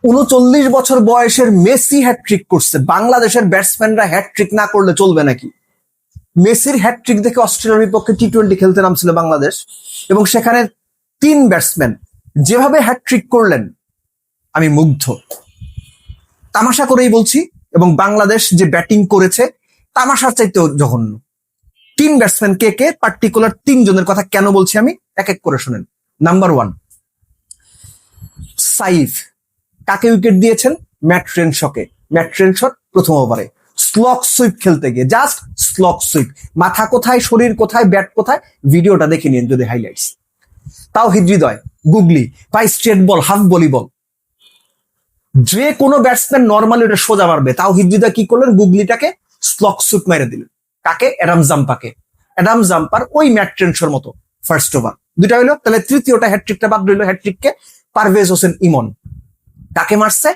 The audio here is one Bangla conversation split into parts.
৩৯ বছর বয়সের মেসি হ্যাটট্রিক করছে, বাংলাদেশের ব্যাটসম্যানরা হ্যাটট্রিক না করলে চলবে নাকি? মেসির হ্যাটট্রিক দেখে অস্ট্রেলিয়ার বিপক্ষে টি-20 খেলতে নামছিল বাংলাদেশ, এবং সেখানে 3 ব্যাটসম্যান যেভাবে হ্যাটট্রিক করলেন আমি মুগ্ধ। তামাশা করেই বলছি, এবং বাংলাদেশ যে ব্যাটিং করেছে তামাশার চাইতেও জঘন্য। 3 ব্যাটসম্যান কে কে, পার্টিকুলার 3 জনের কথা কেন বলছি আমি এক এক করে শুনেন। নাম্বার 1, সাইফ। কাকে উইকেট দিয়েছেন? ম্যাট রেনশকে। ম্যাট রেনশট প্রথম ওভারে স্লক সুইপ খেলতে গিয়ে, জাস্ট স্লক সুইপ, মাথা কোথায়, শরীর কোথায়, ব্যাট কোথায়, ভিডিওটা দেখে নিন যদি হাইলাইটস। তাওহিদ হৃদয়, গুগলি, ভাই স্ট্রেট বল, হাফ ভলিবল। যে কোনো ব্যাটসম্যান নর্মালি ওটা সোজা মারবে, তাওহিদ হৃদয় কি করলেন? গুগলিটাকে স্লক সুইপ মেরে দিলেন। কাকে? অ্যাডাম জাম্পাকে। অ্যাডাম জাম্পার ওই ম্যাট রেনশোর মতো ফার্স্ট ওভার। দুটা হইলো, তাহলে তৃতীয়টা হ্যাটট্রিকটা বাদ রইল। হ্যাটট্রিককে পারভেজ হোসেন ইমন। কাকে মারছে?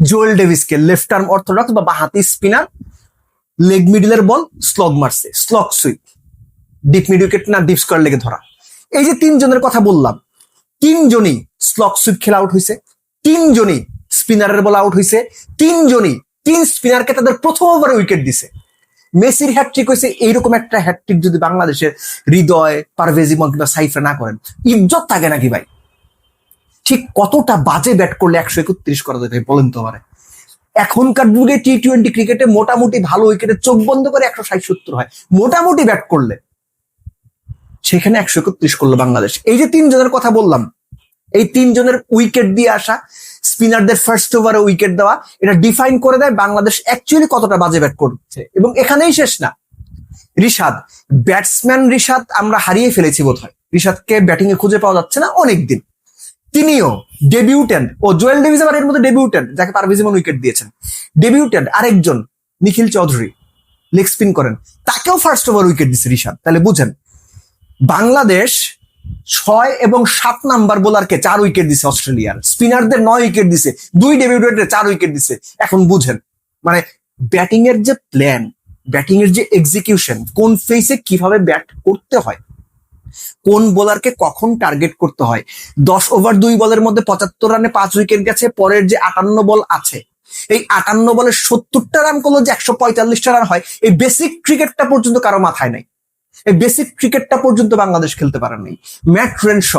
জোয়েল ডেভিসকে, লেফট আর্ম অর্থোডক্স বা বাঁহাতি স্পিনার, লেগ মিডলের বল স্লগ মারছে, slog sweep, deep mid wicket না ডিপ স্কোয়ার লেগে ধরা। এই যে 3 জনের কথা বললাম, 3 জনই স্লগ সুইপ খেলা আউট হয়েছে, 3 জনই স্পিনারের বল আউট হয়েছে, 3 জনই 3 স্পিনারকে তাদের প্রথম ওভারে উইকেট দিছে। মেসির হ্যাটট্রিক হয়েছে। এইরকম একটা হ্যাটট্রিক যদি বাংলাদেশের হৃদয়, পারভেজ ইমন কিংবা সাইফরা না করেন, ইজ্জত থাকে নাকি ভাই? ঠিক কতটা বাজে ব্যাট করলে 131 করা যায় ভাই বলেন তো আমারে? এখনকার যুগে টি-20 ক্রিকেটে মোটামুটি ভালো উইকেটে চোখ বন্ধ করে 160-70 হয় মোটামুটি ব্যাট করলে, সেখানে 131 করলো বাংলাদেশ। এই যে 3 জনের কথা বললাম, এই 3 জনের উইকেট দিয়ে আসা, স্পিনারদের ফার্স্ট ওভারে উইকেট দেওয়া, এটা ডিফাইন করে দেয় বাংলাদেশ অ্যাকচুয়ালি কতটা বাজে ব্যাট করছে। এবং এখানেই শেষ না, রিশাদ, ব্যাটসম্যান রিশাদ আমরা হারিয়ে ফেলেছি বোধহয়। রিশাদকে ব্যাটিং এ খুঁজে পাওয়া যাচ্ছে না অনেকদিন। তিনিও ডেবিউটেন্ট। ও জোয়েল ডেভিস আবার এর মধ্যে ডেবিউটেন্ট, যাকে পারভেজ ইমন উইকেট দিয়েছেন। ডেবিউটেন্ট আরেকজন নিখিল চৌধুরী, লেগ স্পিন করেন, তাকেও ফার্স্ট ওভার উইকেট দিচ্ছে রিশাদ। তাহলে বুঝেন, বাংলাদেশ 6 এবং 7 নাম্বার বোলারকে 4 উইকেট দিছে, অস্ট্রেলিয়ার স্পিনারদের 9 উইকেট দিছে, 2 ডেবিউটেন্টে 4 উইকেট দিছে। এখন বুঝেন মানে ব্যাটিং এর যে প্ল্যান, ব্যাটিং এর যে এক্সিকিউশন, কোন ফেসে কিভাবে ব্যাট করতে হয়, কোন বোলারকে কখন টার্গেট করতে হয়। 10 ওভার 2 বলের মধ্যে 75 রানে 5 উইকেট গেছে। পরের যে 58 বল আছে, এই 58 বলে 70টা রান করলো যে 145টা রান হয়, এই বেসিক ক্রিকেটটা পর্যন্ত কারো মাথায় নাই। এই বেসিক ক্রিকেটটা পর্যন্ত বাংলাদেশ খেলতে পারে নাই। ম্যাট রেনশ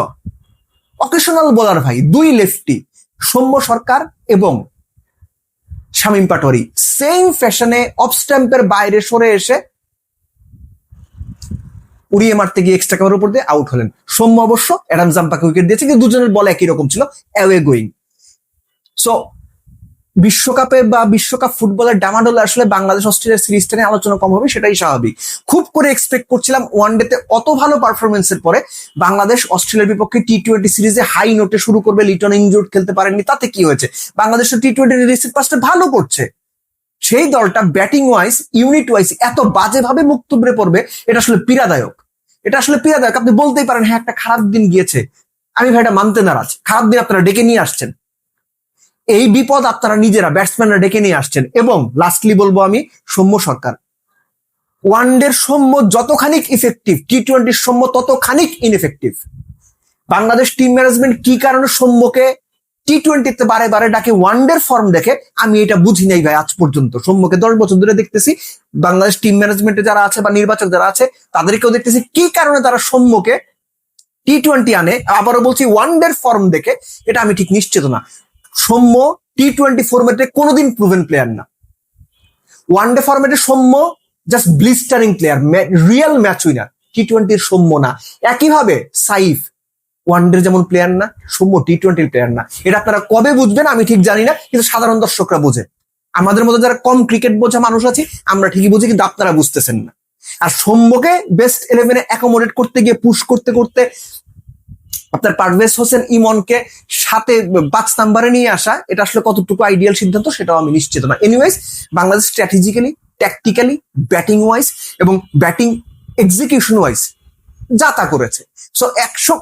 অকেশনাল বোলার ভাই, 2 লেফটি, সৌম্য সরকার এবং শামীম পাটোয়ারি সেম ফ্যাশনে অফ স্ট্যাম্পের বাইরে সরে এসে উড়িয়ে মারতে গিয়ে এক্সট্রা কাভারের উপর দিয়ে আউট হলেন। সৌম্য অবশ্য অ্যাডাম জাম্পাকে উইকেট দিয়েছে, কিন্তু দুজনের বল একই রকম ছিল, অ্যাওয়ে গোয়িং। সো বিশ্বকাপে বা বিশ্বকাপ ফুটবলের ডামাডোলে আসলে বাংলাদেশ অস্ট্রেলিয়ার সিরিজটা নিয়ে আলোচনা কম হবে, সেটাই স্বাভাবিক। খুব করে এক্সপেক্ট করছিলাম ওয়ানডেতে অত ভালো পারফরমেন্সের পরে বাংলাদেশ অস্ট্রেলিয়ার বিপক্ষে টি-20 সিরিজে হাই নোটে শুরু করবে। লিটন ইনজুর্ড, খেলতে পারেননি, তাতে কি হয়েছে? বাংলাদেশ টি-20 রিসিভ পাসটা ভালো করছে। সেই দলটা ব্যাটিং ওয়াইজ, ইউনিট ওয়াইজ এত বাজেভাবে মুখ তুবড়ে পড়বে, এটা আসলে পীড়াদায়ক। এটা আসলে পীড়াদায়ক। আপনি বলতেই পারেন হ্যাঁ একটা খারাপ দিন গিয়েছে, আমি ভাই এটা মানতে নারাজ। খারাপ দিন আপনারা ডেকে নিয়ে আসছেন, এই বিপদ আপনারা নিজেরা ব্যাটসম্যানরা ডেকে নিয়ে আসছেন। এবং লাস্টলি বলবো আমি, সৌম্য সরকার, ওয়ানডের সৌম্য যতখানি ইফেক্টিভ, টি-20 সৌম্য ততখানি ইনএফেক্টিভ। বাংলাদেশ টিম ম্যানেজমেন্ট কি কারণে সৌম্যকে টি-20 বারে বারে ডাকে ওয়ানডের ফর্ম দেখে, আমি এটা বুঝি নাই ভাই আজ পর্যন্ত। সৌম্যকে 10 বছর ধরে দেখতেছি, বাংলাদেশ টিম ম্যানেজমেন্টে যারা আছে বা নির্বাচক যারা আছে তাদেরকেও দেখতেছি, কি কারণে তারা সৌম্যকে টি-20 আনে। আবারও বলছি, ওয়ানডের ফর্ম দেখে, এটা আমি ঠিক নিশ্চিত না। সৌম্য টি-20 ফরম্যাটে কোনোদিন প্রুভেন প্লেয়ার না। ওয়ানডে ফরম্যাটে Soumya just blistering player, real match winner. টি-20 সৌম্য না। একইভাবে সাইফ ওয়ানডের যেমন প্লেয়ার না, সৌম্য টি-20 প্লেয়ার না। এটা আপনারা কবে বুঝবেন আমি ঠিক জানি না, কিন্তু সাধারণ দর্শকরা বোঝে। আমাদের মতো যারা কম ক্রিকেট বোঝা মানুষ আছি আমরা ঠিকই বুঝি, কিন্তু আপনারা বুঝতেছেন না। আর সৌম্যকে বেস্ট 11-এ অ্যাকোমোডেট করতে গিয়ে, পুশ করতে করতে আপনার পারভেজ হোসেন ইমনকে সাথে 5 নাম্বারে নিয়ে আসা, এটা আসলে কতটুকু আইডিয়াল সিদ্ধান্ত সেটাও আমি নিশ্চিত না। Anyways, Bangladesh strategically, tactically, batting wise এবং ব্যাটিং এক্সিকিউশন ওয়াইজ যা তা করেছে। সো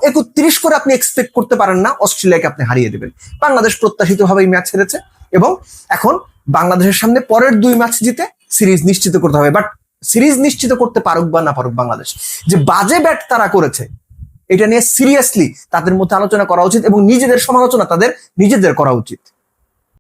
131 করে আপনি এক্সপেক্ট করতে পারেন না অস্ট্রেলিয়াকে আপনি হারিয়ে দেবেন। বাংলাদেশ প্রত্যাশিতভাবেই ম্যাচ হেরেছে, এবং এখন বাংলাদেশের সামনে পরের 2 ম্যাচ জিতে সিরিজ নিশ্চিত করতে হবে। বাট সিরিজ নিশ্চিত করতে পারুক বা না পারুক, বাংলাদেশ যে বাজে ব্যাট তারা করেছে, এটা নিয়ে সিরিয়াসলি তাদের মধ্যে আলোচনা করা উচিত, এবং নিজেদের সমালোচনা তাদের নিজেদের করা উচিত।